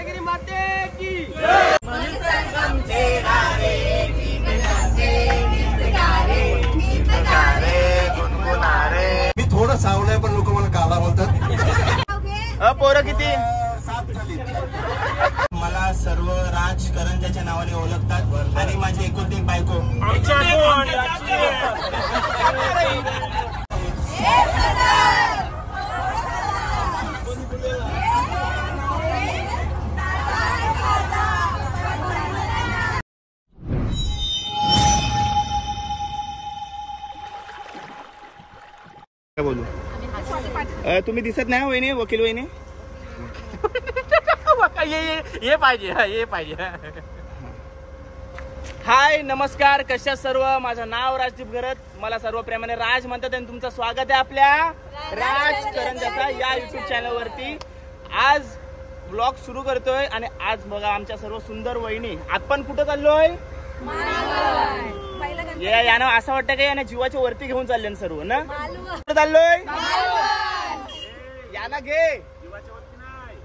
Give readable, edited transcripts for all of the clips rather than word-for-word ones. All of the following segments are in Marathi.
रत्नागिरी माते की मी थोडं सावलंय पण लोक मला काला बोलतात। पोरं किती? 7 झाली। मला सर्व राजकरंजाच्या नावाने ओळखतात आणि माझी एकुलती एक बायको। काय बोलू? तुम्ही दिसत नाही वहिनी, वकील वहिनी। ये पाहिजे। हाय नमस्कार, कशा सर्व? माझं नाव राजदीप गरत, मला सर्व प्रेमाने राज म्हणतात आणि तुमचं स्वागत आहे आपल्या राजकरंजाचा या युट्यूब चॅनल वरती। आज ब्लॉग सुरू करतोय आणि आज बघा आमच्या सर्व सुंदर वहिनी। आपण कुठं चाललोय? यानं असं वाटतं की यानं जीवाच्या वरती घेऊन चालले ना सर्व ना। कुठं चाललोय? याना घे जीवाच्या वरती नाही,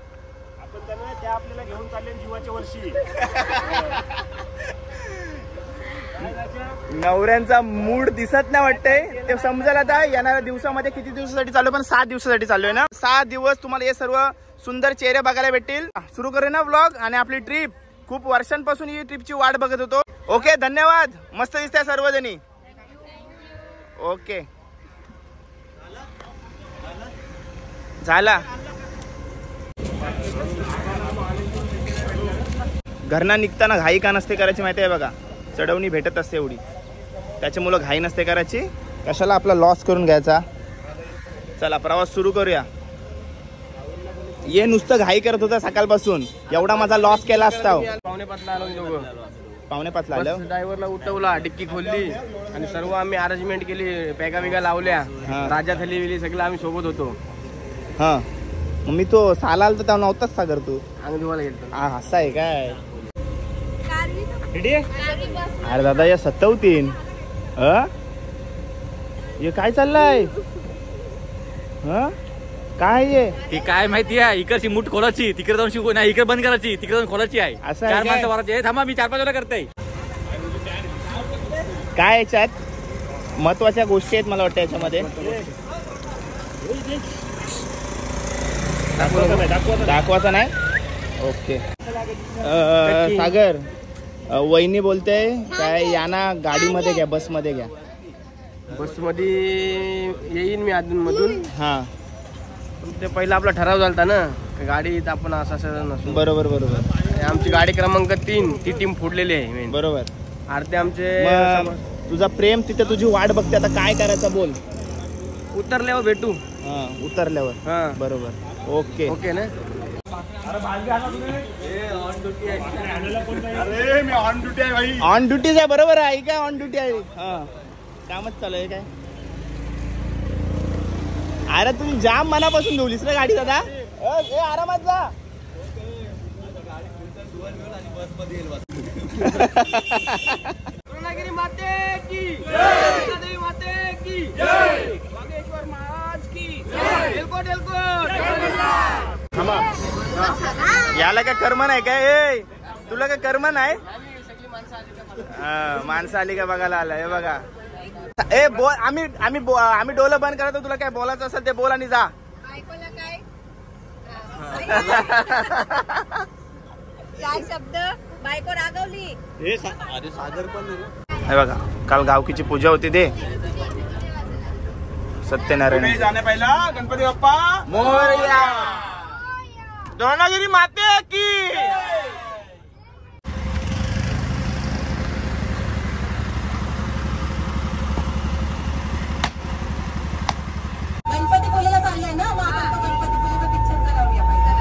आपण त्यांना त्या आपल्याला घेऊन चालले जीवाच्या वर्षी। नवऱ्यांचा मूड दिसत नाही वाटतंय, ते समजेल आता। येणाऱ्या दिवसामध्ये किती दिवसासाठी चालू, पण 7 दिवसासाठी चालू आहे ना। 7 दिवस तुम्हाला हे सर्व सुंदर चेहरे बघायला भेटतील। सुरू करूया ना व्लॉग आणि आपली ट्रिप। खूप वर्षांपासून ही ट्रिपची वाट बघत होतो। ओके, धन्यवाद, मस्त दिसताय सर्वजणी। ओके, झाला। घरना निघताना घाई का नसते करायची माहिती आहे बघा, चढवणी भेटत असते एवढी, त्याच्यामुळे घाई नसते करायची। कशाला आपला लॉस करून घ्यायचा। चला प्रवास सुरू करूया। ये नुसतं घाई करत होता सकाळपासून, एवढा माझा लॉस केला असता। 5:45 आलो दोघं। 5:45 आलं। ड्रायव्हरला उठवला, डिक्की खोलली आणि सर्व आम्ही अरेंजमेंट केली, पॅगा बिगा लावल्या, राजा थली विली सगळं आम्ही सोबत होतो। हा, मग मी तो साला आला तर तेव्हा नव्हताच सागर तू? आम्ही तुम्हाला गेलो। असं आहे काय? अरे दादा या 27 हे काय चाललंय? काय आहे ती काय माहिती आहे? इकडची मूठ खोलाची, तिकडे जाऊन शिकू नाही, इकडे बंद करायची, तिकडे जाऊन खोलाची आहे। असं आहे 4 काय? माणसं भरायची। थांबा मी 4-5 वेळा करते। काय याच्यात महत्वाच्या गोष्टी आहेत मला वाटतं याच्यामध्ये। दाखवायचा नाही? ओके। सागर वहिनी बोलते काय याना गाडीमध्ये घ्या, बसमध्ये घ्या। बसमध्ये येईन मी अधून मधून। हा, ते पहिला आपला ठराव झालता ना, गाडीत आपण असं नसू। बरोबर बरोबर। आमची गाडी क्रमांक 3 ती टीम फुटलेली आहे। बरोबर। अर्धे आमचे तुझा प्रेम तिथे तुझी वाट बघते, आता काय करायचं बोल। उतरल्यावर भेटू। हा, उतरल्यावर। हा बरोबर। ओके ओके ना। अरे मी ऑन ड्युटी आहे भाई। ऑन ड्युटीज आहे, बरोबर आहे काय? ऑन ड्युटी आहे। हा, कामच चालू आहे काय? अरे तुम्ही जाम मनापासून धुवलीस ना गाडी दादा। आरामात जा। रत्नागिरी माते की रत्नागिरी माते की बागेश्वर महाराज की एलकोट याला काय कर्म नाही काय? तुला काय कर्म नाही? माणसं आली का बघायला आला। हे बघा बोल, आम्ही डोलं बंद करतो, तुला काय बोलायचं असेल ते बोल आणि जा। काय शब्द बायको रागवली? अरे सागर पण हे बघा, काल गावकीची पूजा होती ते सत्यनारायण। जाणे पहिला गणपती बाप्पा मोरया। रत्नागिरी माते की। गणपती बोलायला चाललाय ना, मग आपण तो गणपती बोलायचा पिक्चर लावूया पहिला।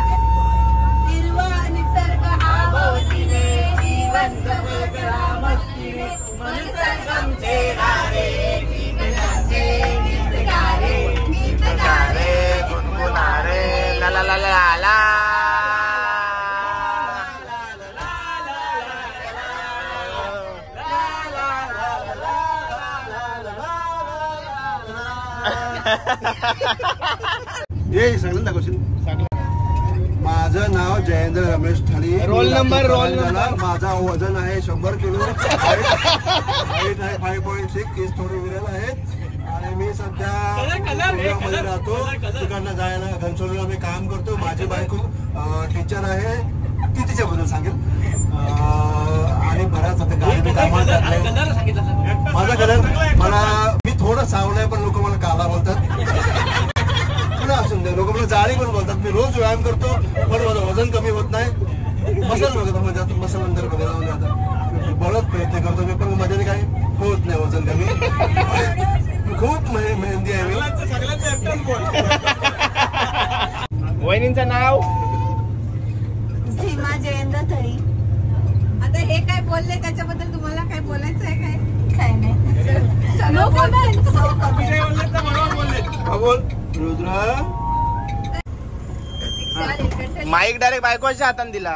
हिरवा निसर्ग आवतीने जीवन समुद्रा मस्तीने मन संगमचे रारे गीतगारे गीतगारे गुणगुणारे ला ला ला ला ला। ये सगळं दाखवशील। माझं माझं नाव जयेंद्र रमेश ठाणे. Roll number. माझा वजन आहे 100 किलो. हाईट आहे 5.6. थोडे विरल आहेत. आणि मी सध्या पुण्यामध्ये राहतो. तिकडनं जायला घनसोलीला मी काम करतो. माझी बायको टीचर आहे. ती तिच्याबद्दल सांगेल. आणि बऱ्याच आता गाडी माझा कलर मी थोडं सावळं पण लोक मला काला बोलतात. असून दे लोक मला जाळी पण बोलतात. मी रोज व्यायाम करतो पण माझं वजन कमी होत नाही. मसल बघत म्हणजे आता मसल नंतर बघायला म्हणजे आता बळत प्रयत्न करतो मी पण मध्ये काही होत नाही वजन कमी. खूप मेहनती आहे मी. वहिनींचं नाव सीमा जयेंद्र तळी. आता हे काय बोलले त्याच्याबद्दल तुम्हाला काय बोलायचं आहे? काय नाही. No comment. बोल रुद्र. माईक डायरेक्ट बायकोच्या हाताने दिला.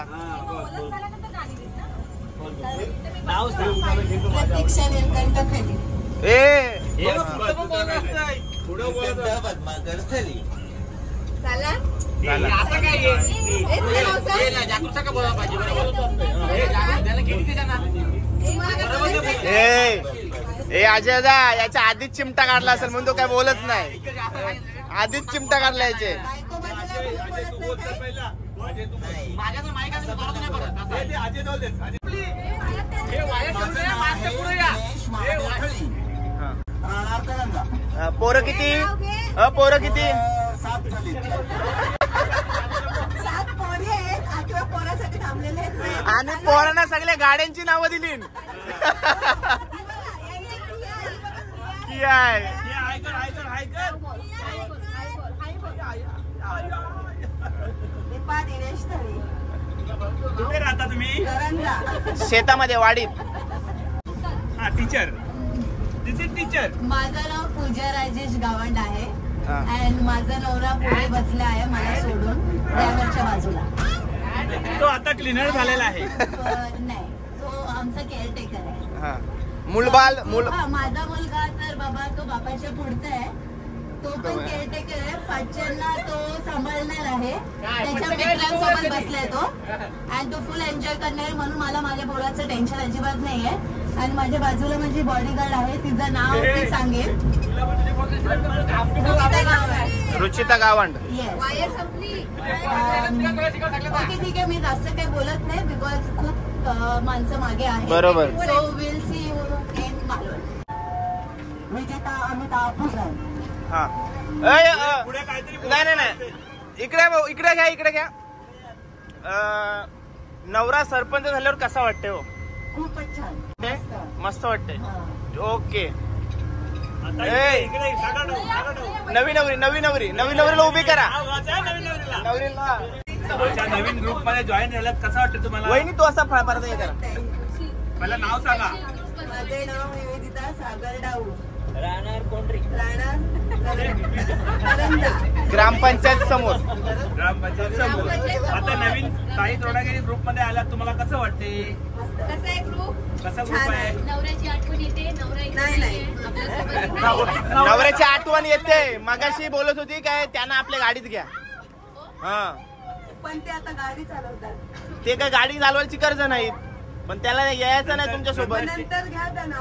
प्रतीक्षा नीलकंठ खली. ए अजय दा याच्या आधीच चिमटा काढला असेल म्हणून तो काय बोलत नाही. आधीच चिमटा काढला याचे. पोरं किती? पोरं किती? 7 झाली. 7 पोरी आहेत. 8व्या पोरासाठी थांबलेले आहेत. आणि पोरांना सगळ्या गाड्यांची नावं दिली. कुठे राहता तुम्ही? शेतामध्ये वाडीत. टीचर. This is teacher. माझं नाव पूजा राजेश गावंड आहे. आणि माझा नवरा पुढे बसला आहे मला सोडून ड्रायव्हरच्या बाजूला. तो आता क्लीनर झालेला आहे. नाही तो आमचा केअरटेकर आहे. मुलबाल माझा मुलगा तर बाबा तो बापाच्या पुढचा आहे. तो पण केअरटेकर आहे. पाचच्यांना तो सांभाळणार आहे. त्याच्या मित्रांसोबत बसलाय तो. आणि तो फुल एन्जॉय करणार आहे म्हणून मला माझ्या पोराचं टेन्शन अजिबात नाहीये. आणि माझ्या बाजूला माझी बॉडीगार्ड आहे. तिचं नाव ती सांगेल. रुचिता गावंड. ओके ठीक आहे. मी जास्त काही बोलत नाही बिकॉज खूप माणसं मागे आहे. बरोबर. So will see you in Malvan. विजेता अमिताभ भुजबळ. हा नाही इकडे घ्या. नवरा सरपंच झाल्यावर कसा वाटते हो? खूपच छान. मस्त वाटते. ओके. नवी नवरीला उभी करा. नवीन ग्रुप मध्ये जॉईन झाल्यात कसं वाटतं तुम्हाला? वहिनी तो असा परत हे करा. मला नाव सांगा. माझे नाव निवेदिता सागर डाऊ. राहणार कोंढरी. ग्रामपंचायत समोर. आता नवीन साई तोडागिरी ग्रुप मध्ये आला तुम्हाला कसं वाटते? कसं आहे ग्रुप? कसा ग्रुप आहे? नवऱ्याची आठवण येते. नाही नवऱ्याची आठवण येते. मगाशी बोलत होती काय त्यांना आपल्या गाडीत घ्या. हा पण ते आता गाडी चालवतात. ते काय गाडी चालवायची गरज नाही पण त्याला यायचं नाही तुमच्या सोबत. नंतर घ्या त्यांना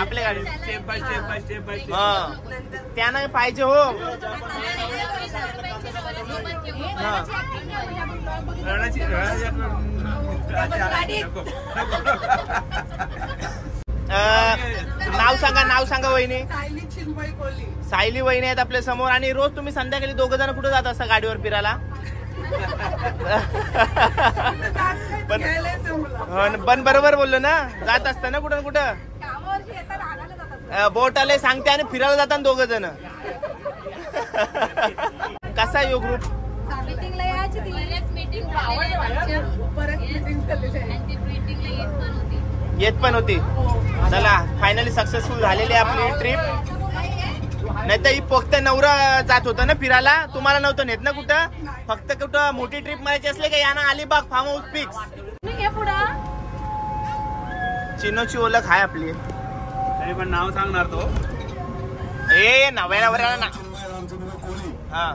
आपल्या गाडी. Step by step. हा त्यांना पाहिजे हो. नाव सांगा वहिनी. सायली वहिनी आहेत आपल्या समोर. आणि रोज तुम्ही संध्याकाळी 2 जण कुठे जात असता गाडीवर फिरायला? पण बरोबर बोललो ना. जात असता ना कुठं कुठं. बोटाले सांगते आणि फिरायला जातात 2 जण. कसा यो ग्रुप? येत पण होती. चला फायनली सक्सेसफुल झालेली आपली ट्रिप. नाही तर ही फक्त नवरा जात होता ना फिरायला. तुम्हाला नव्हतं नेत ना कुठं. फक्त कुठं मोठी ट्रिप मारायची असले का याना अलिबाग फार्म हाऊस फिक्स. चिनोची ओळख आहे आपली. तरी पण नाव सांगणार तो. नव्या नवऱ्याला ना. हा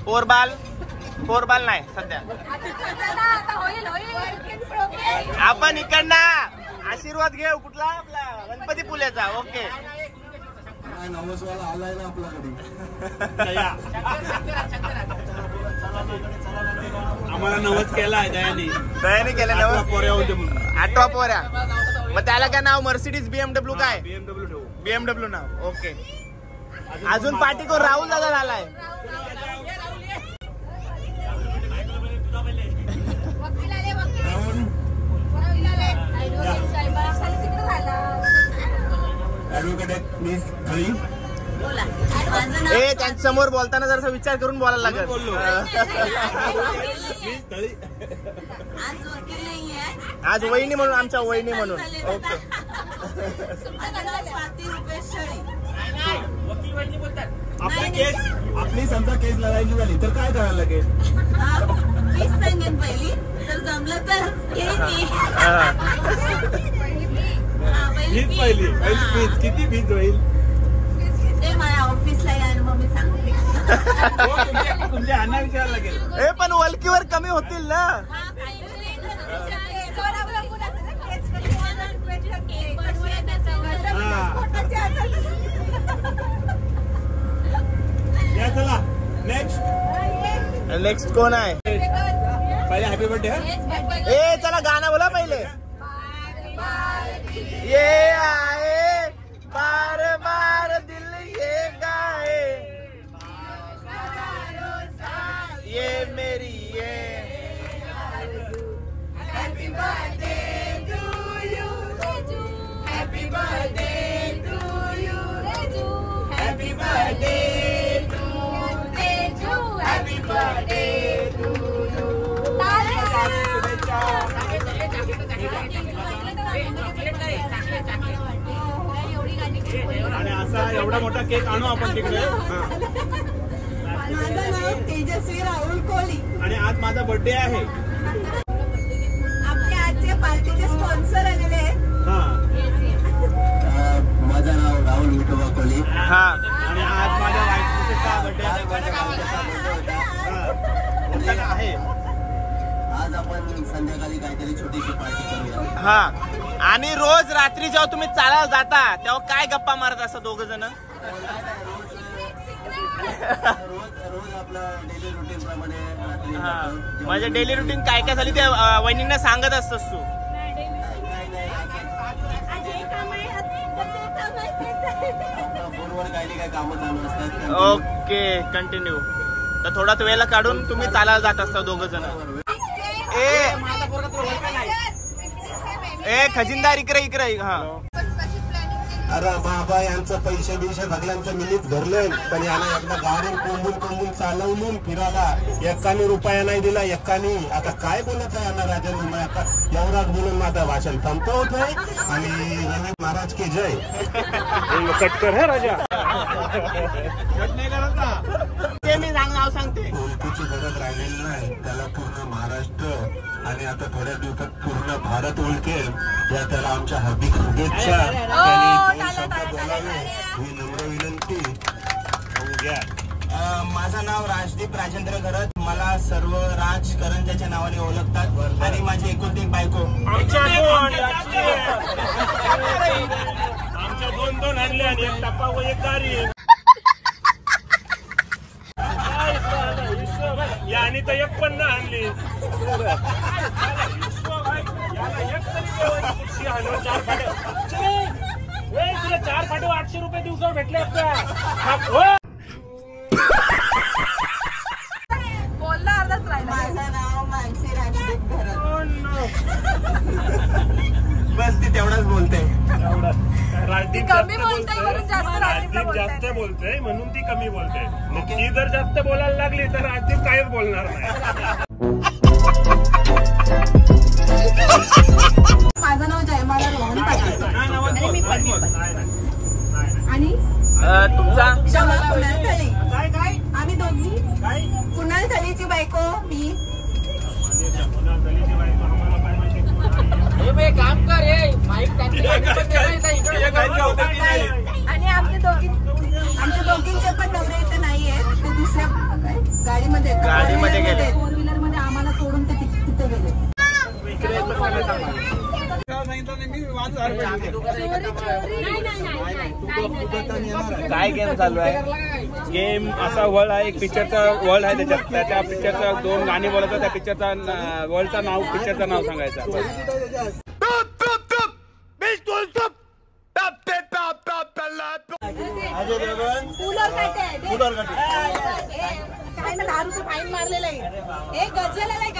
पोरबाल. फोरबॉल नाही सध्या. आपण इकडनं आशीर्वाद घेऊ कुठला आपला गणपती पुल्याचा. ओके नवसवाला आलाय ना आपल्याकडे. आम्हाला नवस केलाय दयाने केलं नवस. 8 पोऱ्या. मग त्याला काय नाव? मर्सिडीज BMW काय? BMW नाव. ओके. अजून पार्टी करून राहुल दादा झालाय. ए त्यांच्यासमोर बोलताना जरासा विचार करून बोलायला लागेल. आज वहिनी म्हणून, आमच्या वहिनी म्हणून. ओके. आपली समजा केस लढायची झाली तर काय करायला लागेल? फीस सांगेन पहिली, तर जमलं तर पहिली फीज किती फीज होईल? ते माझ्या ऑफिसला या मग मी सांगते. तुमच्या अण्णा विचारायला लागेल. ए पण वलकीवर कमी होतील ना. चला नेक्स्ट कोण आहे? पहिले हॅपी बर्थडे. ए चला गाणं बोला पहिले. ये आए बार बार दिल ये गाए, ये मेरी ये. Happy birthday to you, happy birthday to you, happy birthday to Teju, happy birthday to you. आणि असा एवढा मोठा केक आणू आपण तिकडे. माझं नाव तेजस्वी राहुल कोहली आणि आज माझा बर्थडे आहे. आपल्या आजच्या पार्टीचे स्पॉन्सर आलेले आहेत. माझं नाव राहुल विठोबा कोहली. हा. आणि आज माझ्या वाईफचा बर्थडे आहे. आज आपण संध्याकाळी काहीतरी छोटीशी पार्टी करूया. हा. आणि रोज रात्री जेव्हा तुम्ही चालायला जाता तेव्हा काय गप्पा मारत असता दोघ जण? रोज आपलं डेली रुटीन प्रमाणे रात्री जातो. माझ्या डेली रुटीन काय काय झाली ते वहिनींना सांगत असतोस तू? फोनवर काही काय कामं चालू असतात. Okay continue. तर थोडाच वेळेला काढून तुम्ही चालायला जात असता दोघ जण. ए खजिनदार इकडे इकडे. हा. अरे बाबा यांचं पैसे बिशे सगळ्यांचं मिनीच भरलं, पण याला एकदा गाडी कोंबून चालवून फिरायला एकाने रुपया नाही दिला एकाने. आता काय बोलत आहे यांना राजेंद्र? आता एवढाच बोलून माझं भाषण संपवतोय. आणि रवी महाराज की जय. कटकर है राजा. ते मी नाव सांगते. ओळखीची गरज राहिलेली नाही, त्याला पूर्ण महाराष्ट्र आणि आता थोड्या दिवसात पूर्ण भारत ओळखेल. या त्याला आमच्या हार्दिक शुभेच्छा. बोलावे ही नम्र विनंती. माझं नाव राजदीप राजेंद्र घरत. मला सर्व राजकरंजाच्या नावाने ओळखतात. आणि माझी एकुलती एक बायको. आमच्या दोन आणले आणि एक टप्पा व एक गाडी. याने तर एक पण नाही आणली. तुला 4 फाटे 800 रुपये दिवसावर भेटले असत्या. माझं नाव मानसी राजदीप घरत. बस ती तेवढंच बोलते. ती कमी बोलते म्हणून जास्त राजदीप जास्त बोलते म्हणून ती कमी बोलते. ती जर जास्त बोलायला लागली तर राजदीप काहीच बोलणार नाही. माझं नाव जयमाला रोहन पाटील आणि मी पद्मी आणि तुमचा शमा कुणाल थळी. आम्ही दोघी कुणाल थळीची बायको मी. काम कर आणि आमच्या दोघींचे पण नवरे इथे नाहीये. ते दुसऱ्या गाडीमध्ये गेले. फोर व्हीलर मध्ये आम्हाला सोडून ते तिथे गेले. काय गेम चालू आहे? गेम असा वर्ल्ड आहे, एक पिक्चरचा वर्ल्ड आहे त्याच्यात. त्याच्या पिक्चरचा 2 गाणी बोलायचं, त्या पिक्चरचा वर्ल्डचा नाव, पिक्चरचं नाव सांगायचं. काय ना 10 रुपये फाईन मारलेला आहे. एक गझल आलाय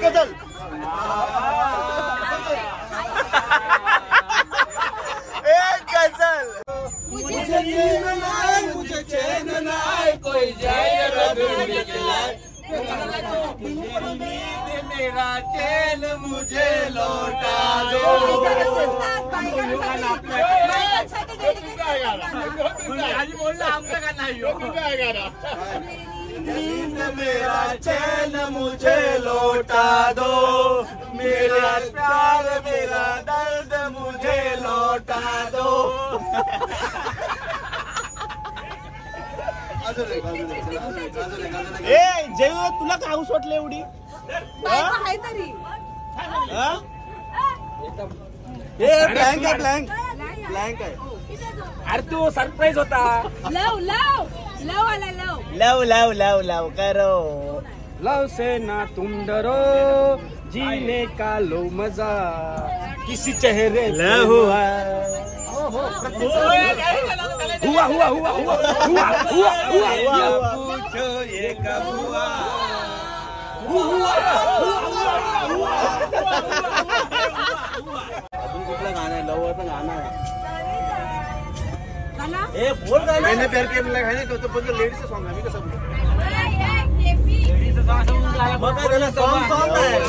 गझल. मुझे चैन नाय कोई जाए मेरा चैन मुझे लौटा दो. नींद मेरा चैन मुझे लौटा दो, मेरा प्यार मेरा दर्द मुझे लौटा दो. ए जय तुला काय हाऊस वाटलं एवढी? आहे तरी ब्लँक आहे ब्लँक आहे. अरे तू सरप्राईज होता. लव लव लव आला लव. लव लव लव लव करो. लव से ना तुम डरो, जीने का लो मजा, किसी चेहरे लव हुआ हुआ हुआ हुआ हुआ हुआ हुआ हुआ. पूछो ये कब हुआ? अजून कुठलं गाणं आहे? लवचं गाणं आहे. ए बोल गाणं. मैंने प्यार किया मला गाणं तो पण लेडीजचं सॉन्ग आहे. मी कसं बोलू? मग काय त्याला सॉन्ग आहे.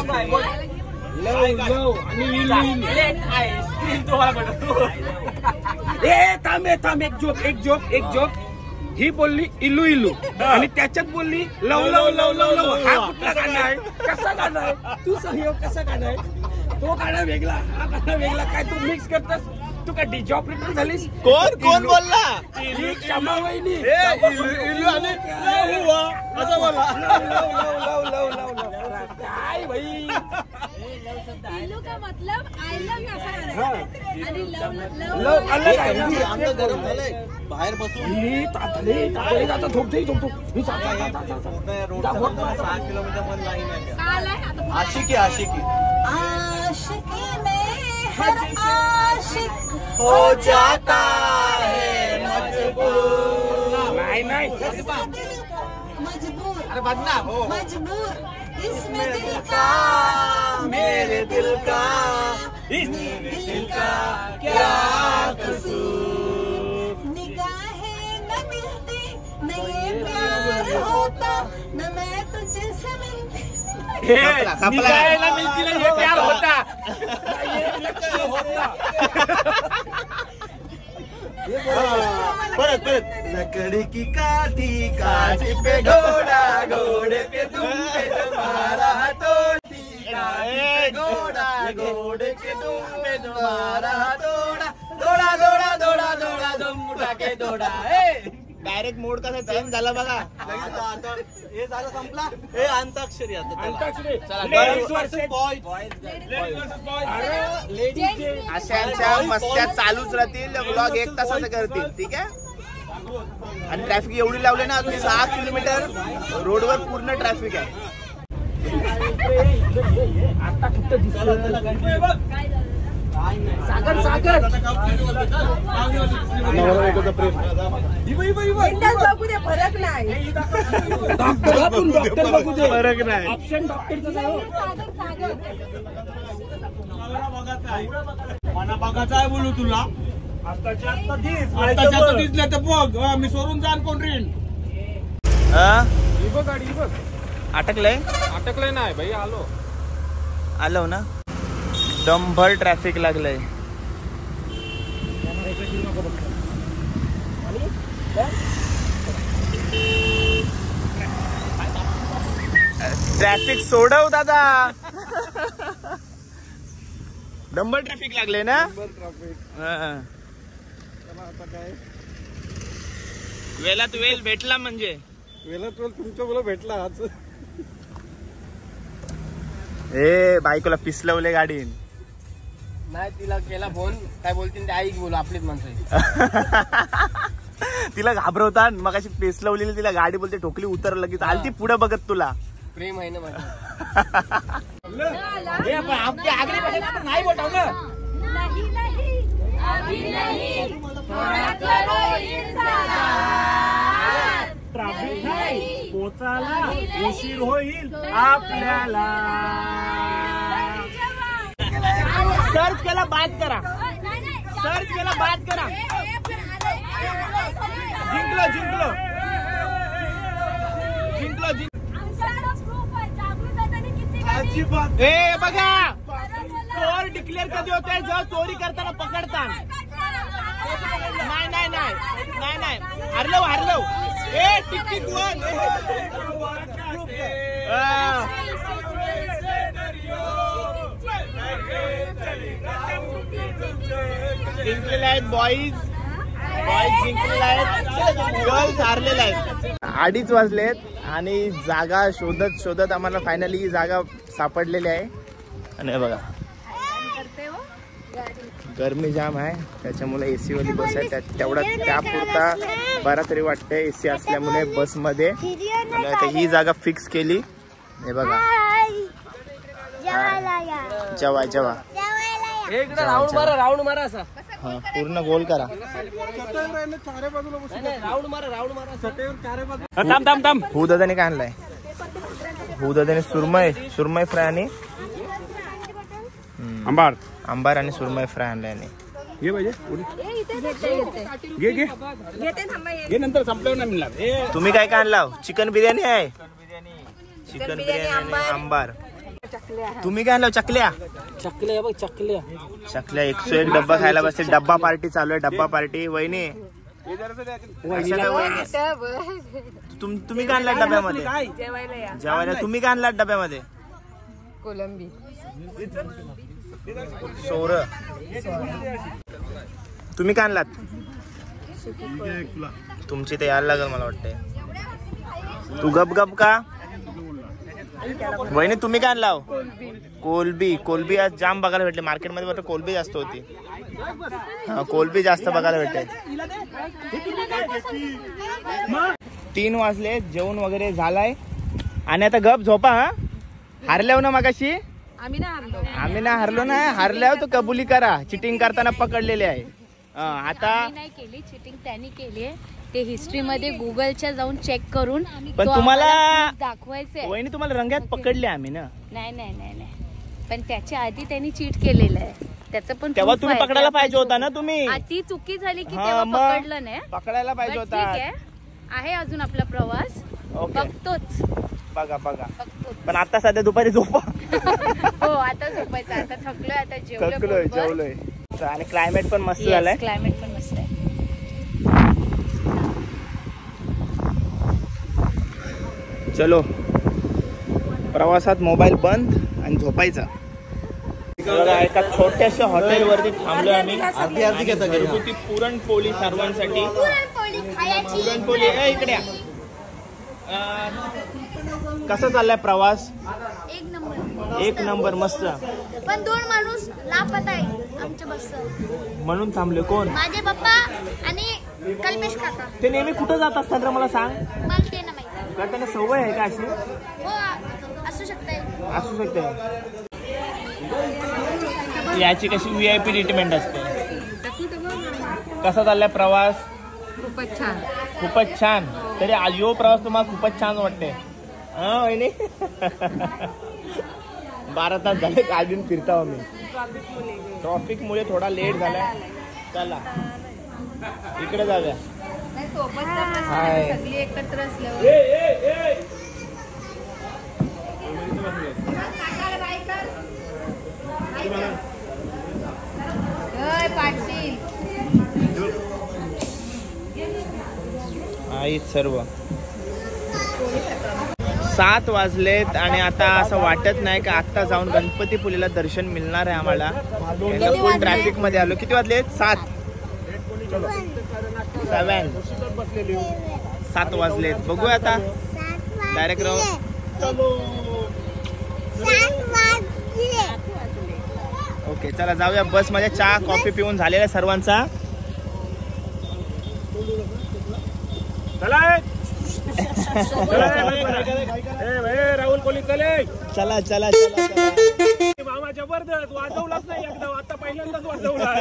थांब एक जोक ही बोलली इल्लू इल्लू आणि त्याच्यात बोलली लव लव लव लव लव. हा कुठला गाणं आहे? कसा गाणं आहे? तू सहयोग कसा गाणं आहे? तो गाणं वेगळा, हा गाणं वेगळा. काय तू मिक्स करतस? तू काय डीजे ऑपरेटर झालीस? कोण बोलला? ही क्षमा वहिनी. इल्लू आणि असं बोलला. काय भाई इल्लू का मतलब आय लव यू असा आहे. आणि लव लव लव अलग आहे ना. आमचं गरम झालंय बाहेर बसून. ही तातले जाता झोपते. रोड 6 किलोमीटर मध्ये लाईन आहे. काल आहे आता. आशिकी आशिकी में हर आशिक हो जाता है मजबूर. नाही मजबूर. अरे बदनाम हो. मजबूर इसमें दिल का मेरे दिल का क्या कसूर. निगाहें न मिलती न ये प्यार होता न मैं तुझसे मिलती. निघायला मिळतील हे प्यार होता. परत लकड़ी की काठी काठी पे घोड़ा घोड़े पे तुम पे तुम्हारा तोड़ा घोड़े के तुम पे तुम्हारा तोड़ा दौड़ा दौड़ा दौड़ा दौड़ा दम उठा के दौड़ा. डायरेक्ट मोड कसा चेंज झाला बघा. आता हे झालं संपला. हे अंताक्षरी आता अशा मस्त्या चालूच राहतील. ब्लॉग 1 तासाचा करतील. ठीक आहे. आणि ट्रॅफिक एवढी लावली ना अजून 6 किलोमीटर रोडवर पूर्ण ट्रॅफिक आहे. आता कुठं दिसलं? सागर बघू दे फरक नाही. डॉक्टर बघू दे. फरक नाही. ऑप्शन डॉक्टरचं नाव. मला बघायचं आहे बोलू तुला. आताच्या दिसलं तर बघ. मी सोडून जाण कोण रेन. गाडी बघ. अटकलंय नाही भाई. आलो ना. डंभर ट्रॅफिक लागलंय. ट्रॅफिक सोडव दादा. नंबर ट्रॅफिक लागले ना. हा. वेळात वेळ भेटला म्हणजे तुमच्या मुलं भेटला आज. ए बायकोला पिसलवले गाडीन. नाही तिला केला फोन, काय बोलतील ते ऐक बोलू आपलीच माणसं आहे. तिला घाबरवता मग अशी पिसलवलेली तिला गाडी बोलते ठोकली उतर लगेच आलती पुढे बघत तुला. प्रेम आहे ना माझं. नाही बोटाव ना. ट्रॅफिक नाही पोचायला उशीर होईल आपल्याला. सर्च केला बाद करा. सर्च केला बाद करा. जिंकलो जिंकलो जिंकलो जिंकलो. ए बघा चोर डिक्लेअर कधी होते जेव्हा चोरी करताना पकडतात. नाही नाही नाही नाही नाही हरलो हरलो. ए टिक वन. जिंकलेले आहेत बॉईज. बॉईज जिंकलेले आहेत, गर्ल्स हारलेले आहेत. 2:30 वाजलेत आणि जागा शोधत शोधत आम्हाला फायनली ही जागा सापडलेली आहे. आणि बघा गरमी जाम आहे त्याच्यामुळे एसी वाली बस आहे तेवढा त्यापुरता बरा तरी वाटतंय एसी असल्यामुळे बसमध्ये. आणि आता ही जागा फिक्स केली. हे बघा जेवा जेवा राऊंड मारा राऊंड मारा असा. हा पूर्ण गोल करा. राऊंड मारा राऊंड मारा. थांब थांब थांब. दादाने काय आणलाय. दादाने सुरमई फ्राय आणि आंबार आणि सुरमई फ्राय आणलाय. घे पाहिजे घे घे घे नंतर संपल्यावर नाही मिळणार. तुम्ही काय काय आणला. चिकन बिर्याणी आहे. चिकन बिर्याणी आणि आंबार. तुम्ही काय आणलं. चकल्या. चकल्या बघ चकल्या. चकल्या 101 डब्बा खायला बसते. डब्बा पार्टी चालू आहे. डब्बा पार्टी. वहिनी तुम्ही काय आणला डब्यामध्ये जेवायला. तुम्ही काय आणला डब्यामध्ये. कोलंबी सोर. तुम्ही काय आणलात. तुमची ते यायला लागेल मला वाटतंय. तू गप गप का. वहिनी तुम्ही काय आणला. कोलबी. कोलबी आज जाम बघायला भेटले मार्केटमध्ये. बरं कोलबी जास्त होती. हा कोलबी जास्त बघायला भेटते. 3 वाजले. जेवण वगैरे झालाय आणि आता गप झोपा. हा हारल्याव ना मगाशी. आम्ही ना हरलो ना. हारल्यावर तो कबुली करा. चिटिंग करताना पकडलेले आहे. आता नाही केली चिटिंग त्यांनी केली आहे. ते हिस्ट्री मध्ये गुगलच्या जाऊन चेक करून पण तुम्हाला दाखवायचंय. वहिनी तुम्हाला रंगात पकडले आम्ही ना. नाही नाही नाही नाही पण त्याच्या आधी त्यांनी चीट केलेलं आहे. त्याचं पण तेव्हा तुम्ही पकडायला पाहिजे होता ना. तुम्ही ती चुकी झाली की तेव्हा पकडलं नाही. पकडायला पाहिजे ठीक होता. आहे अजून आपला प्रवास बघतोच. बघा बघा पण आता सध्या दुपारी झोपा. हो आता झोपायचं. आता थकलोय. आता जेवलोय. आणि क्लायमेट पण मस्त झालंय. क्लायमेट पण मस्त आहे. चलो प्रवासात मोबाईल बंद आणि झोपायचा. एका छोट्याशा हॉटेल वरती थांबलो आम्ही. घरगुती पुरणपोळी सर्वांसाठी. पुरणपोळी इकडे. कसा चाललाय प्रवास. एक नंबर मस्त. पण 2 माणूस लापता आहे आमच्या बसचं म्हणून थांबले. कोण. माझे पप्पा आणि कल्पेश काका. ते नेहमी कुठं जात असतात रे मला सांग. मला ते ना माहिती. का त्यांना सवय आहे का अशी. हो असू शकते. याची कशी VIP ट्रीटमेंट असते. कसा चाललाय प्रवास. खूपच छान. तरी यो प्रवास तुम्हाला खूपच छान वाटते. हा वहिनी. 12 तास झाले गाडीन फिरता आम्ही. ट्रॉफिक मुळे थोडा लेट झालाय. चला इकडे जाऊया. हाय एकत्र असल्यावर आई आहेत सर्व. 7 वाजलेत आणि आता असं वाटत नाही का आत्ता जाऊन गणपतीपुलेला दर्शन मिळणार आहे आम्हाला. फुल ट्रॅफिक मध्ये आलो. किती वाजलेत? 7 वाजलेत. बघूया आता डायरेक्ट राहू. ओके चला जाऊया बस मध्ये. चहा कॉफी पिऊन झालेला सर्वांचा. राहुल कोहली चले. चला चला मामा जबरदस्त वाजवलाच नाही एकदा, आता पहिल्यांदाच वाजवला.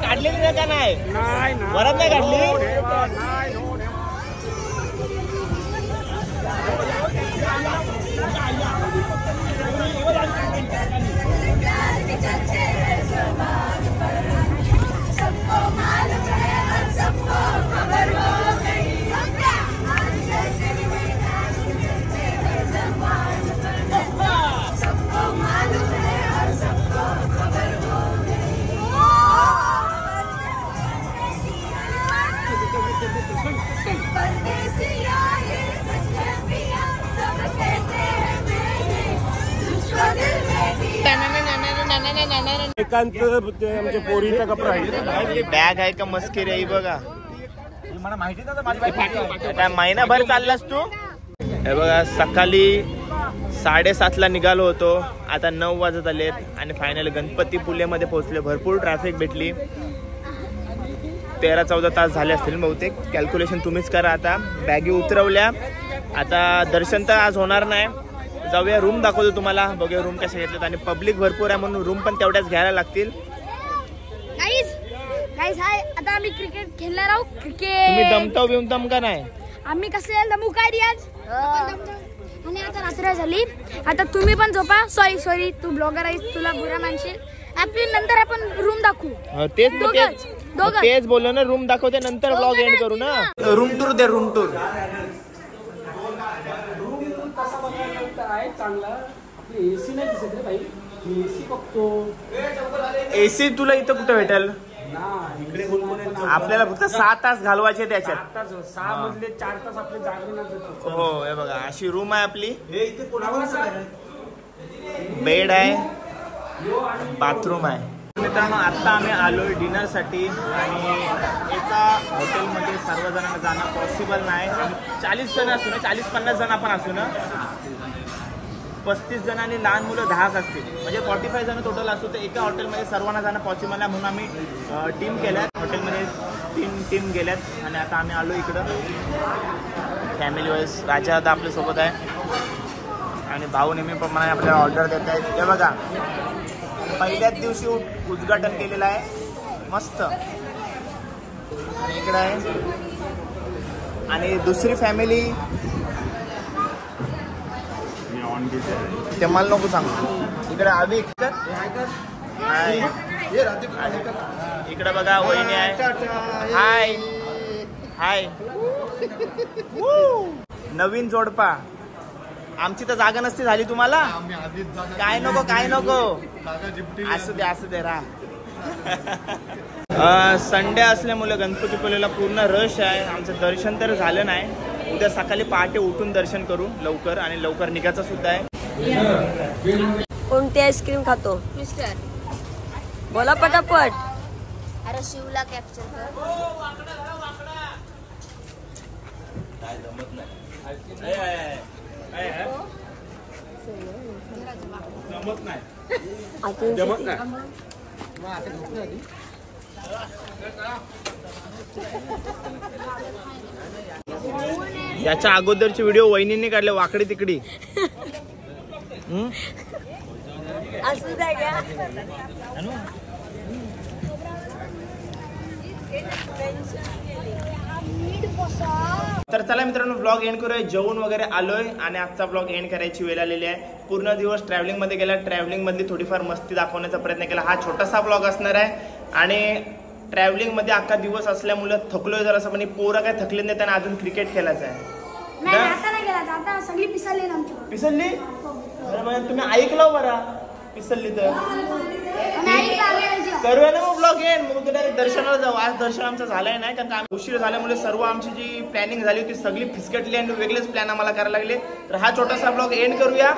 काढलेली का नाही? वरात नाही काढली. एकांत आमच्या पोरीचा कपडा आहे. बॅग आहे का मस्किरी आहे बघा. मला माहिती नव्हतं. काय महिनाभर चाललास तू? हे बघा सकाळी 7:30ला निघालो होतो. आता 9 वाजत आलेत आणि फायनल गणपतीपुलेमध्ये पोहोचले. भरपूर ट्रॅफिक भेटली. 13-14 तास झाले असतील बहुतेक. कॅल्क्युलेशन तुम्हीच करा. आता बॅगी उतरवल्या. आता दर्शन तर आज होणार नाही. जाऊया रूम दाखवतो तुम्हाला. बघूया रूम कशा घेतल्यात. आणि पब्लिक भरपूर आहे म्हणून रूम पण तेवढ्याच घ्यायला लागतील. हाय आता आम्ही क्रिकेट खेळणार आहोत. तुम्ही दमताव बिमतम का नाही? आम्ही कसं दमू काय रियाज. आणि आता रात्र झाली. आता तुम्ही पण झोपा. सॉरी तू ब्लॉगर आहेस, तुला बुरा मानशील. आपली नंतर आपण रूम दाखवू. तेच बोललो ना, रूम दाखवते नंतर ब्लॉग एंड करू ना. रूम टूर दे. रूम टूर चांगला. आपली एसी नाही दिसत रे भाई. एसी बघतो. एसी तुला इथं कुठं भेटेल? आपल्याला फक्त 6 तास घालवायचे त्याच्यात. 6 मधले 4 तास आपले जागरणात जातात. हो हे बघा अशी रूम आहे आपली. बेड आहे, बाथरूम आहे. मित्रांनो आता आम्ही आलोय डिनर साठी आणि एका हॉटेलमध्ये सर्वजणांना जाणं पॉसिबल नाही. 40 जण असू ना, 40-50 जण आपण असू ना, 35 जण आणि लहान मुलं 10 असतील, म्हणजे 45 जण टोटल असू. तर एका हॉटेलमध्ये सर्वांना जाणं पॉसिबल आहे म्हणून आम्ही टीम केल्यात. हॉटेलमध्ये 3 टीम गेल्यात आणि आता आम्ही आलो इकडं फॅमिली वाईज. राजा आता आपल्यासोबत आहे आणि भाऊ नेहमीप्रमाणे आपल्याला ऑर्डर देत आहेत. हे बघा पहिल्याच दिवशी उद्घाटन केलेलं आहे मस्त. आणि इकडं आहे आणि दुसरी फॅमिली ते मला नको सांगू. इकडे आवी इकडे बघा वहिनी आहे. हाय हाय. नवीन जोडपा. आमची तर जागा नसती झाली तुम्हाला. काय नको काय नको. असू दे राहा. संडे असल्यामुळे गणपतीपुलेला पूर्ण रश आहे. आमचं दर्शन तर झालं नाही. उद्या सकाळी पहाटे उठून दर्शन करू लवकर आणि लवकर निघायचं सुद्धा आहे. कोणती आईस्क्रीम खातो मिस्टर? बोला पटापट. अरे शिवला कॅप्चर कर. जमत नाही. याच्या अगोदरचे व्हिडिओ वहिनींनी काढले वाकडी तिकडी. असू द्या घ्या. तर चला मित्रांनो ब्लॉग एंड करूया. जेवण वगैरे आलोय आणि आजचा ब्लॉग एंड करायची वेळ आलेली आहे. पूर्ण दिवस ट्रॅव्हलिंग मध्ये गेला. ट्रॅव्हलिंग मधली थोडीफार मस्ती दाखवण्याचा प्रयत्न केला. हा छोटासा ब्लॉग असणार आहे आणि ट्रॅव्हलिंग मध्ये अख्खा दिवस असल्यामुळे थकलोय जरासं. पण पोरं काय थकले नाही, त्यांना अजून क्रिकेट खेळायचं आहे. सगळी पिसळली पिसलली? अरे मग तुम्ही ऐकलं बरा पिसलली तर करूया ना मग ब्लॉग एंड. मग डायरेक्ट दर्शनाला जाऊ. आज दर्शन आमचं झालंय नाही, कारण का उशीर झाल्यामुळे सर्व आमची जी प्लॅनिंग झाली होती सगळी फिसकटली आणि वेगळेच प्लॅन आम्हाला करायला लागले. तर हा छोटासा ब्लॉग एंड करूया.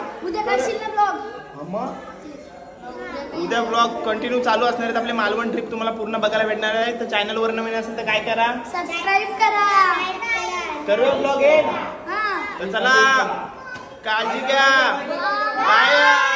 उद्या ब्लॉग कंटिन्यू चालू असणार आहेत. आपले मालवण ट्रिप तुम्हाला पूर्ण बघायला भेटणार आहे. तर चॅनलवर नवीन असेल तर काय करा, सबस्क्राईब करा. करूया ब्लॉग एंड. तर चला काळजी घ्या. बाय.